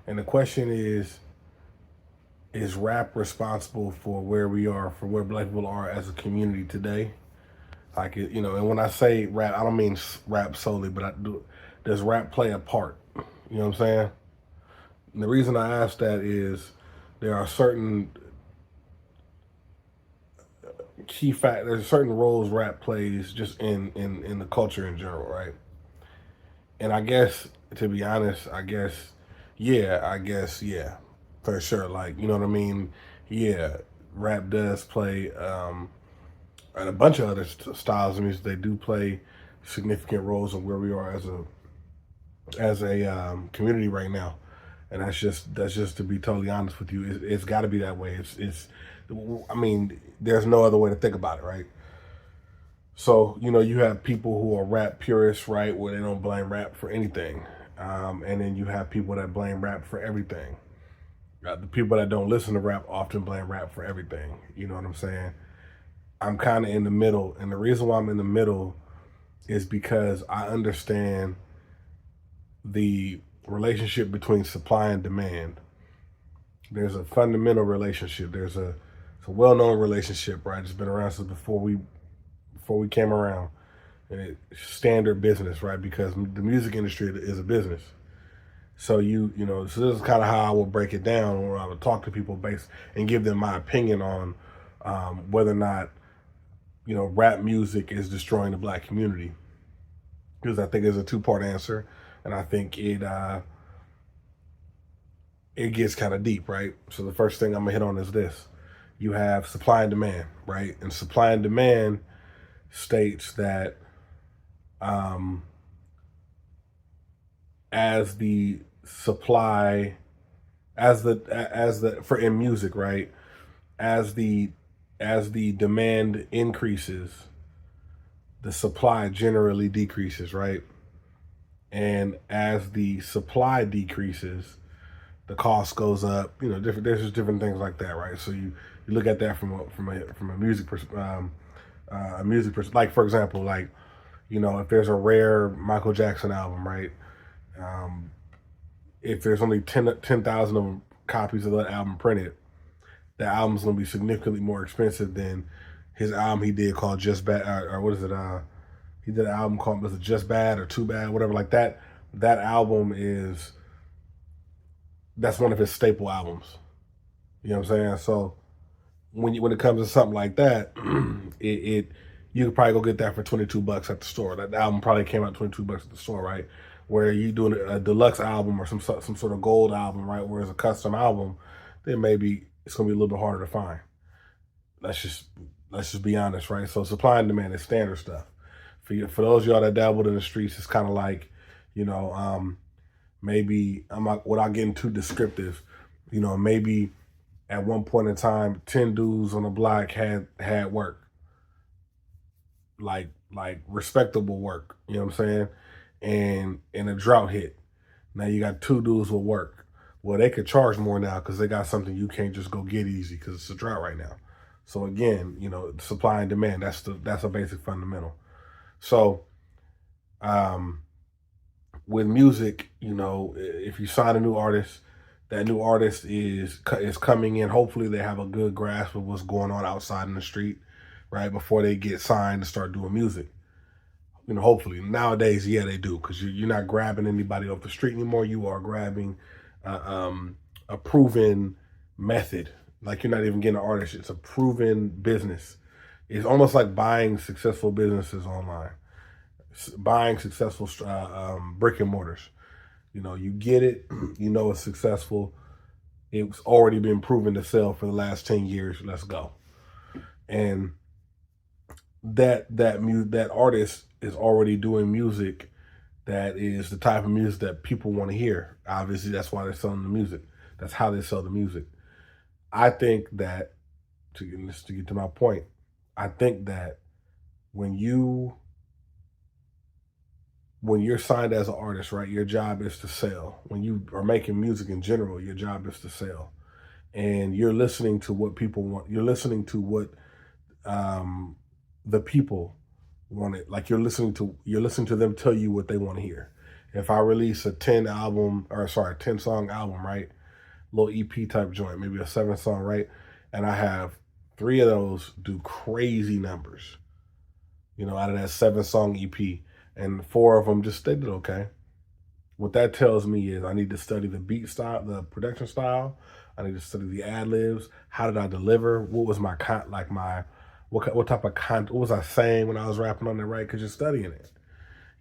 And the question is rap responsible for where we are, for where black people are as a community today? Like, and when I say rap, I don't mean rap solely, but I do. Does rap play a part? You know what I'm saying? And the reason I ask that is there are certain there's certain roles rap plays just in the culture in general, right? And I guess, to be honest, yeah, for sure. Like, you know what I mean? Yeah, rap does play, and a bunch of other styles of music. They do play significant roles in where we are as a community right now. And that's just to be totally honest with you. It's got to be that way. It's. I mean, there's no other way to think about it, right? So, you have people who are rap purists, right, where they don't blame rap for anything. And then you have people that blame rap for everything. The people that don't listen to rap often blame rap for everything. You know what I'm saying? I'm kind of in the middle. And the reason why I'm in the middle is because I understand the relationship between supply and demand. There's a fundamental relationship. It's a well-known relationship, right? It's been around since before we came around, and it's standard business, right? Because the music industry is a business. So so this is kind of how I will break it down, where I would talk to people based and give them my opinion on whether or not rap music is destroying the black community. Because I think it's a two-part answer, and I think it gets kind of deep, right? So the first thing I'm gonna hit on is this: you have supply and demand, right? And supply and demand states that um, as the supply, as the for in music, right? As the demand increases, the supply generally decreases, right? And as the supply decreases, the cost goes up. There's just different things like that, right? So you look at that from a music like, for example, like, if there's a rare Michael Jackson album, right? Um, if there's only 10,000 of copies of that album printed, the album's gonna be significantly more expensive than his album he did called Just Bad, or what is it? He did an album called, was it Just Bad or Too Bad, whatever like that. That album that's one of his staple albums. You know what I'm saying? So when it comes to something like that, it you could probably go get that for $22 at the store. That album probably came out $22 at the store, right? Where you doing a deluxe album or some sort of gold album, right? Where it's a custom album, then maybe it's gonna be a little bit harder to find. Let's just let's just be honest, right? So supply and demand is standard stuff. For those of y'all that dabbled in the streets, it's kind of like, you know, maybe I'm not, without getting too descriptive, maybe at one point in time, 10 dudes on the block had work, like respectable work. You know what I'm saying? And a drought hit. Now you got two dudes with work. Well, they could charge more now because they got something you can't just go get easy because it's a drought right now. So again, supply and demand. That's a basic fundamental. So um, with music, if you sign a new artist, that new artist is coming in. Hopefully, they have a good grasp of what's going on outside in the street, right? Before they get signed to start doing music. Hopefully nowadays, yeah, they do, because you're not grabbing anybody off the street anymore. You are grabbing a proven method. Like, you're not even getting an artist; it's a proven business. It's almost like buying successful businesses online, buying successful brick and mortars. You get it. It's successful. It's already been proven to sell for the last 10 years. Let's go. And that artist is already doing music that is the type of music that people want to hear. Obviously, that's why they're selling the music. That's how they sell the music. I think that, to get to my point, I think that when you're signed as an artist, right, your job is to sell. When you are making music in general, your job is to sell. And you're listening to what people want. You're listening to what the people want it. Like, you're listening to them tell you what they want to hear. If I release a 10 song album, right? Little EP type joint, maybe a 7 song, right? And I have 3 of those do crazy numbers, out of that 7 song EP, and 4 of them just did okay. What that tells me is I need to study the beat style, the production style. I need to study the ad libs. How did I deliver? What was my what type of content? What was I saying when I was rapping on it, right? Because you're studying it,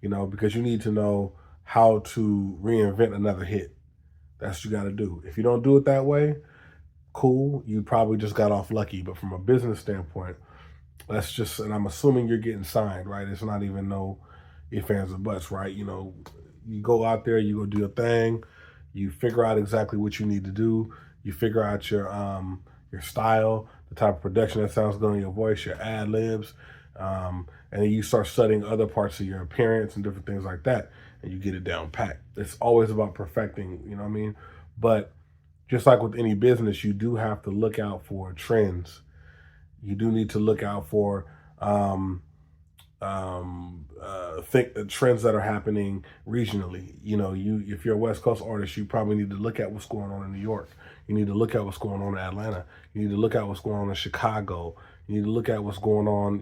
because you need to know how to reinvent another hit. That's what you got to do. If you don't do it that way, cool. You probably just got off lucky. But from a business standpoint, and I'm assuming you're getting signed, right? It's not even no ifs, ands, or buts, right? You go out there, you go do your thing, you figure out exactly what you need to do, you figure out your style, the type of production that sounds good on your voice, your ad libs, and then you start studying other parts of your appearance and different things like that, and you get it down pat. It's always about perfecting, you know what I mean? But just like with any business, you do have to look out for trends. You do need to look out for think the trends that are happening regionally. If you're a West Coast artist, you probably need to look at what's going on in New York. You need to look at what's going on in Atlanta. You need to look at what's going on in Chicago. You need to look at what's going on,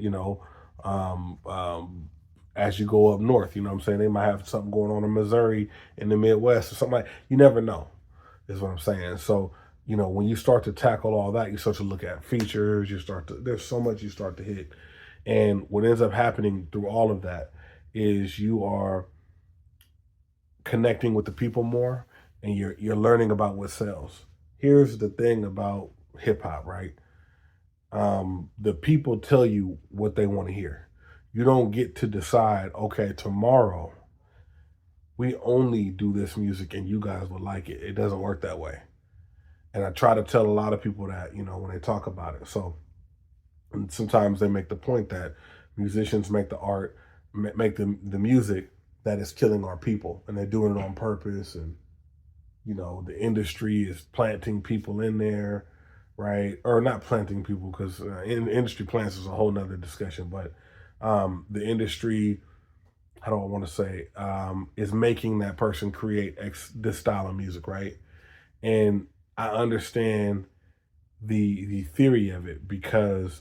as you go up north. You know what I'm saying? They might have something going on in Missouri, in the Midwest, or something like. You never know, is what I'm saying. So, when you start to tackle all that, you start to look at features. There's so much you start to hit. And what ends up happening through all of that is you are connecting with the people more, and you're learning about what sells. Here's the thing about hip hop, right? The people tell you what they want to hear. You don't get to decide, okay, tomorrow we only do this music and you guys will like it. It doesn't work that way. And I try to tell a lot of people that, when they talk about it. So, and sometimes they make the point that musicians make the art, make the music that is killing our people, and they're doing it on purpose. And the industry is planting people in there, right? Or not planting people, because industry plants is a whole nother discussion. But the industry, how do I want to say, is making that person create this style of music, right? And I understand the theory of it, because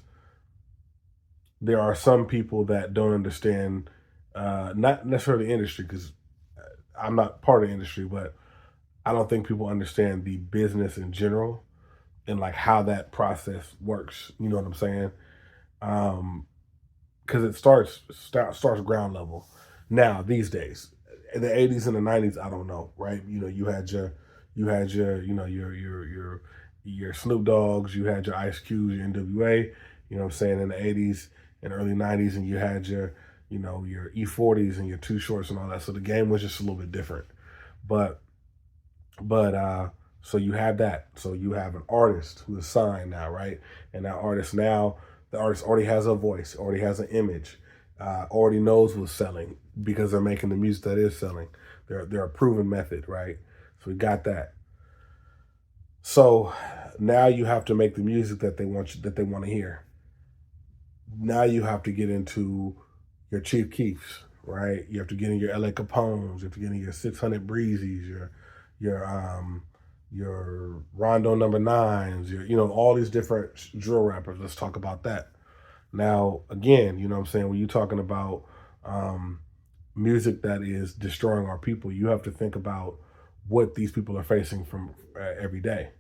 there are some people that don't understand, not necessarily the industry, because I'm not part of the industry, but I don't think people understand the business in general and like how that process works. You know what I'm saying? Because it starts ground level. Now these days, in the '80s and the '90s, I don't know, right? You had your Snoop Dogs, you had your Ice Cubes, your NWA. You know what I'm saying? In the '80s and early '90s, and you had your E40s and your Too Shorts and all that. So the game was just a little bit different. But so you have that. So you have an artist who is signed now, right? And that artist now, the artist already has a voice, already has an image, already knows what's selling, because they're making the music that is selling. They're a proven method, right? So we got that. So now you have to make the music that they want to hear. Now you have to get into your Chief Keefs, right? You have to get in your LA Capones, you have to get in your 600 Breezes, your Rondo number 9s, all these different drill rappers. Let's talk about that. Now, again, you know what I'm saying, when you're talking about music that is destroying our people, you have to think about what these people are facing from every day.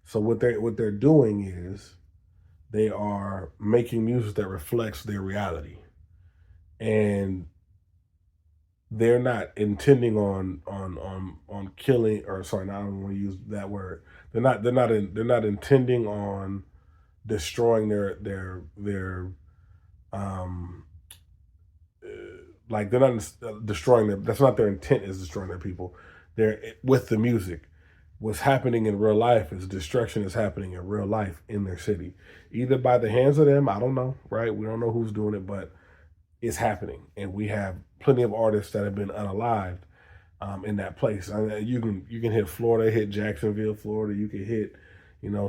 So what they're doing is they are making music that reflects their reality, and they're not intending on killing, or sorry, I don't want to use that word. They're not intending on destroying their like they're not destroying them. That's not their intent, is destroying their people. They're with the music. What's happening in real life is destruction is happening in real life in their city, either by the hands of them. I don't know, right? We don't know who's doing it, but it's happening, and we have plenty of artists that have been unalived in that place. I mean, you can hit Florida, hit Jacksonville, Florida. You can hit,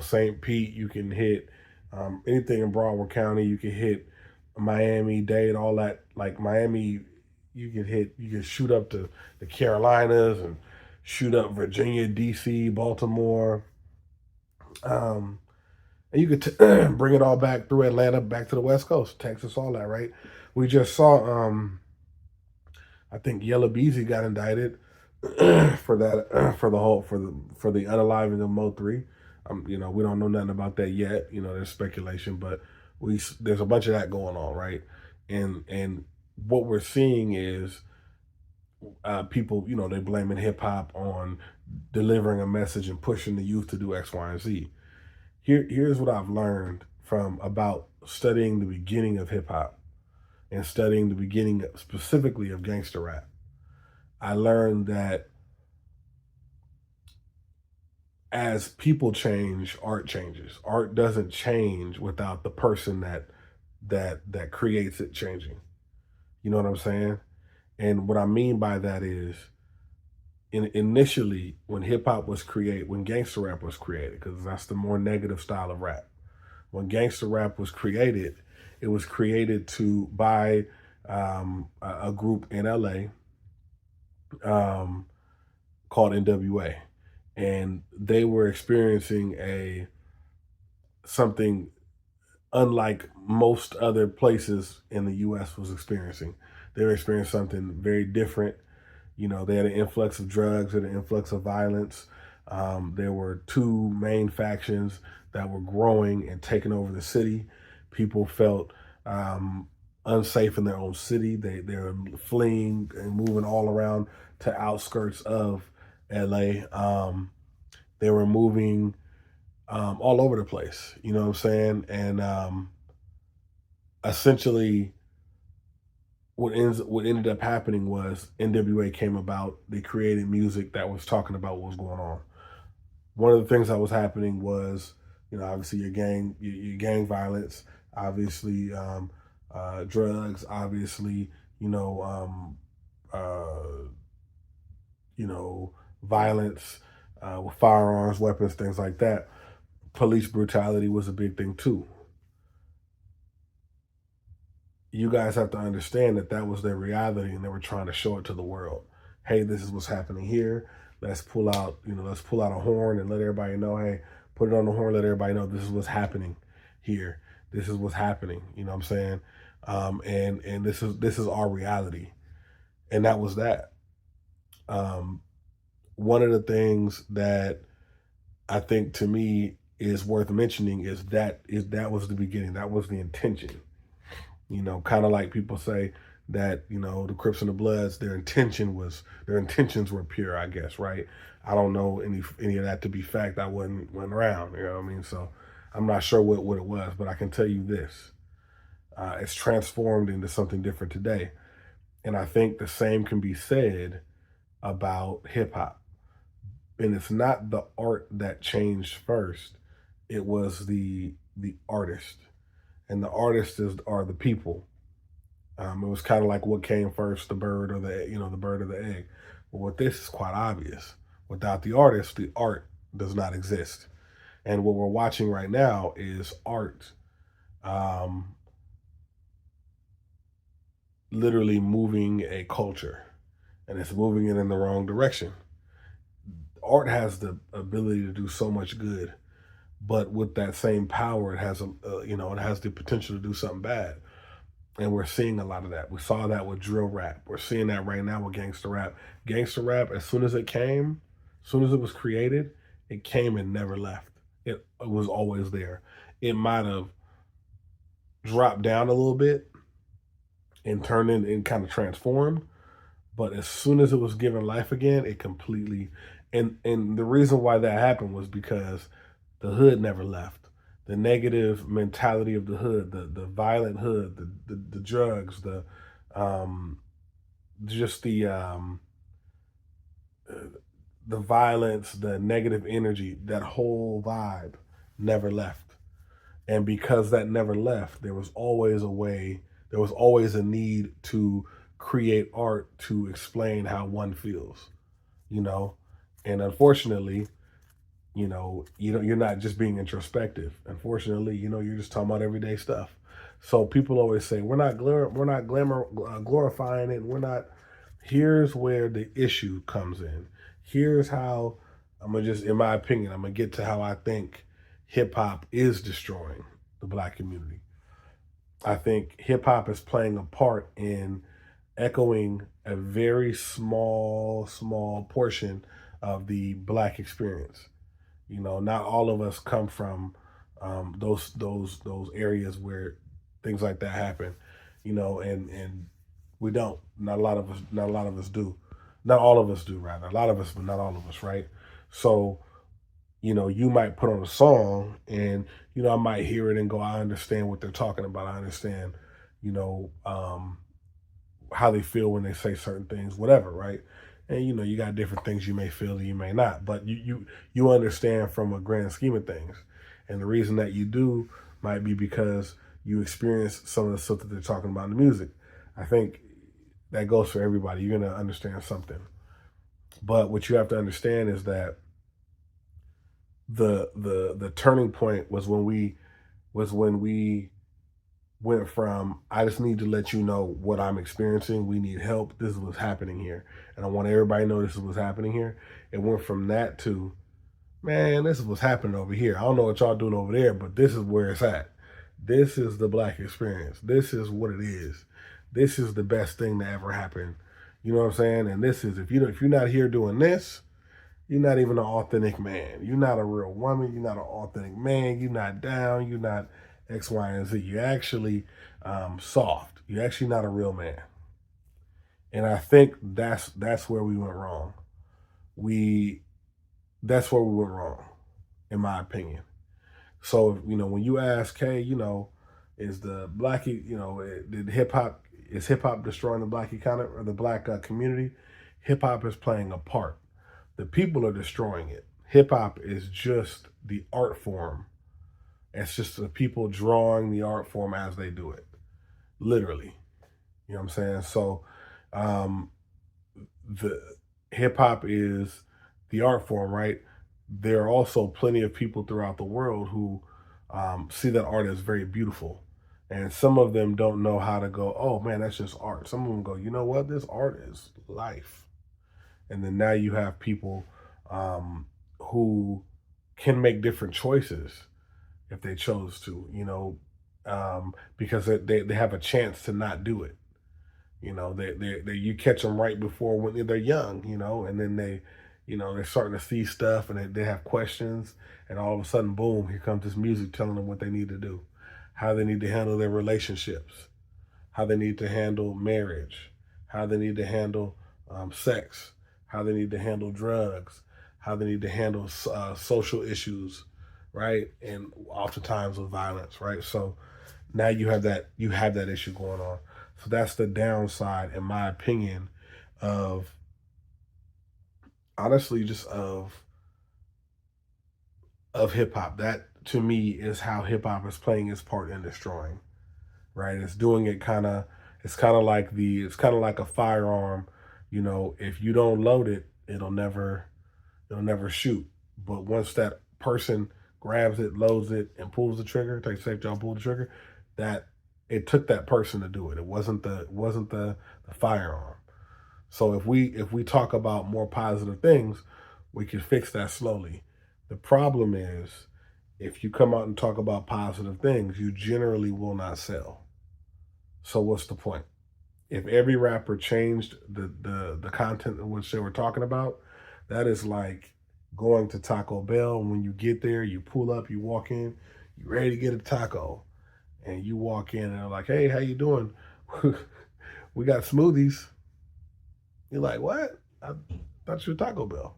St. Pete. You can hit anything in Broward County. You can hit Miami, Dade, all that. Like Miami, you get hit, you get shoot up to the Carolinas and shoot up Virginia, DC, Baltimore. And you could bring it all back through Atlanta, back to the West Coast, Texas, all that, right? We just saw, I think Yellow Beezy got indicted for that, for the unaliving of Mo3. We don't know nothing about that yet. There's speculation, but there's a bunch of that going on, right? And what we're seeing is people, they blaming hip hop on delivering a message and pushing the youth to do X, Y, and Z. Here's what I've learned from about studying the beginning of hip hop and studying the beginning specifically of gangster rap. I learned that as people change, art changes. Art doesn't change without the person that creates it changing. You know what I'm saying? And what I mean by that is, initially when hip hop was created, when gangster rap was created, because that's the more negative style of rap. When gangster rap was created, it was created by a group in LA called NWA, and they were experiencing something unlike most other places in the U.S. was experiencing. They were experiencing something very different. They had an influx of drugs and an influx of violence. There were two main factions that were growing and taking over the city. People felt unsafe in their own city. They were fleeing and moving all around to outskirts of LA. They were moving all over the place. You know what I'm saying? And essentially, what ended up happening was NWA came about. They created music that was talking about what was going on. One of the things that was happening was, obviously your gang violence, obviously drugs, obviously violence with firearms, weapons, things like that. Police brutality was a big thing too. You guys have to understand that was their reality, and they were trying to show it to the world. Hey, this is what's happening here. Let's pull out a horn and let everybody know. Hey, put it on the horn, let everybody know this is what's happening here. This is what's happening. You know what I'm saying? And this is our reality, and that was that. One of the things that I think to me is worth mentioning is that was the beginning. That was the intention. Kind of like people say that, the Crips and the Bloods, their intentions were pure, I guess, right? I don't know any of that to be fact. I wasn't around, you know what I mean? So I'm not sure what it was, but I can tell you this. It's transformed into something different today. And I think the same can be said about hip hop. And it's not the art that changed first. It was the artist. And the artists are the people. It was kind of like what came first, the bird or the bird or the egg. But with this is quite obvious. Without the artist, the art does not exist. And what we're watching right now is art literally moving a culture, and it's moving it in the wrong direction. Art has the ability to do so much good, but with that same power, it has it has the potential to do something bad. And we're seeing a lot of that. We saw that with drill rap. We're seeing that right now with gangster rap. Gangster rap, as soon as it was created, it came and never left. It was always there. It might have dropped down a little bit and turned in and kind of transformed, but as soon as it was given life again, it completely. And the reason why that happened was because the hood never left. The negative mentality of the hood, the violent hood, the drugs, just the violence, the negative energy, that whole vibe never left. And because that never left, there was always a way, there was always a need to create art to explain how one feels, you know? And unfortunately, you're not just being introspective. Unfortunately, you're just talking about everyday stuff. So people always say we're not glorifying it. We're not. Here's where the issue comes in. Here's how I'm gonna just, in my opinion, I'm gonna get to how I think hip hop is destroying the black community. I think hip hop is playing a part in echoing a very small portion of the black experience. You know, not all of us come from those areas where things like that happen. You know, and we don't. Not a lot of us do. Not all of us do, rather. A lot of us, but not all of us, right? So, you know, you might put on a song and, you know, I might hear it and go, I understand what they're talking about. I understand, you know, how they feel when they say certain things, whatever, right? And you know, you got different things you may feel and you may not, but you understand from a grand scheme of things. And the reason that you do might be because you experience some of the stuff that they're talking about in the music. I think that goes for everybody. You're gonna understand something. But what you have to understand is that the turning point was when we went from, I just need to let you know what I'm experiencing. We need help. This is what's happening here. And I want everybody to know this is what's happening here. It went from that to, man, this is what's happening over here. I don't know what y'all doing over there, but this is where it's at. This is the black experience. This is what it is. This is the best thing that ever happened. You know what I'm saying? And this is, if you're not here doing this, you're not even an authentic man. You're not a real woman. You're not an authentic man. You're not down. You're not X, Y, and Z. You're actually soft. You're actually not a real man. And I think that's where we went wrong. We That's where we went wrong, in my opinion. So you know, when you ask, hey, you know, is the black, you know, did hip hop is hip hop destroying the black economy or the black community? Hip hop is playing a part. The people are destroying it. Hip hop is just the art form. It's just the people drawing the art form as they do it, literally. You know what I'm saying? So, um, the hip hop is the art form, right? There are also plenty of people throughout the world who see that art as very beautiful. And some of them don't know how to go, oh man, that's just art. Some of them go, you know what? This art is life. And then now you have people who can make different choices if they chose to, you know, because they have a chance to not do it. You know, they you catch them right before when they're young, you know, and then they, you know, they're starting to see stuff and they have questions, and all of a sudden, boom, here comes this music telling them what they need to do, how they need to handle their relationships, how they need to handle marriage, how they need to handle sex, how they need to handle drugs, how they need to handle social issues, right? And oftentimes with violence, right? So now you have that issue going on. So that's the downside, in my opinion, of honestly just of hip hop. That to me is how hip hop is playing its part in destroying. Right? It's doing it it's kind of like a firearm. You know, if you don't load it, it'll never shoot. But once that person grabs it, loads it, and pulls the trigger, takes a safe job, pull the trigger, that it took that person to do it. It wasn't the firearm. So if we talk about more positive things, we can fix that slowly. The problem is if you come out and talk about positive things, you generally will not sell. So what's the point? If every rapper changed the content in which they were talking about, that is like going to Taco Bell. And when you get there, you pull up, you walk in, you ready to get a taco, and you walk in and they're like, "Hey, how you doing? We got smoothies." You're like, "What? I thought you were Taco Bell."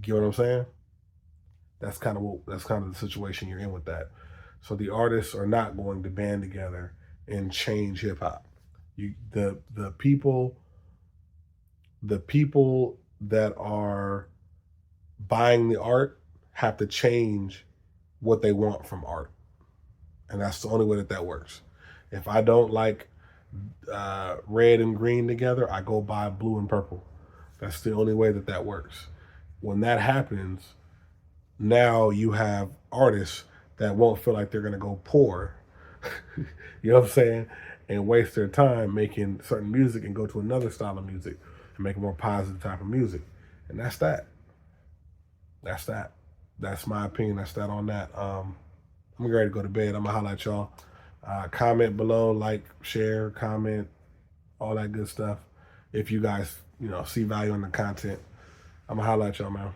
Get what I'm saying? That's kind of the situation you're in with that. So the artists are not going to band together and change hip hop. You the people that are buying the art have to change what they want from art, and that's the only way that works. If I don't like red and green together, I go buy blue and purple. That's the only way that works. When that happens, now you have artists that won't feel like they're going to go poor You know what I'm saying? And waste their time making certain music and go to another style of music and make a more positive type of music. And that's that. That's that. That's my opinion. That's that on that. I'm ready to go to bed. I'm gonna highlight y'all. Comment below, like, share, comment, all that good stuff. If you guys, see value in the content, I'm gonna highlight y'all, man.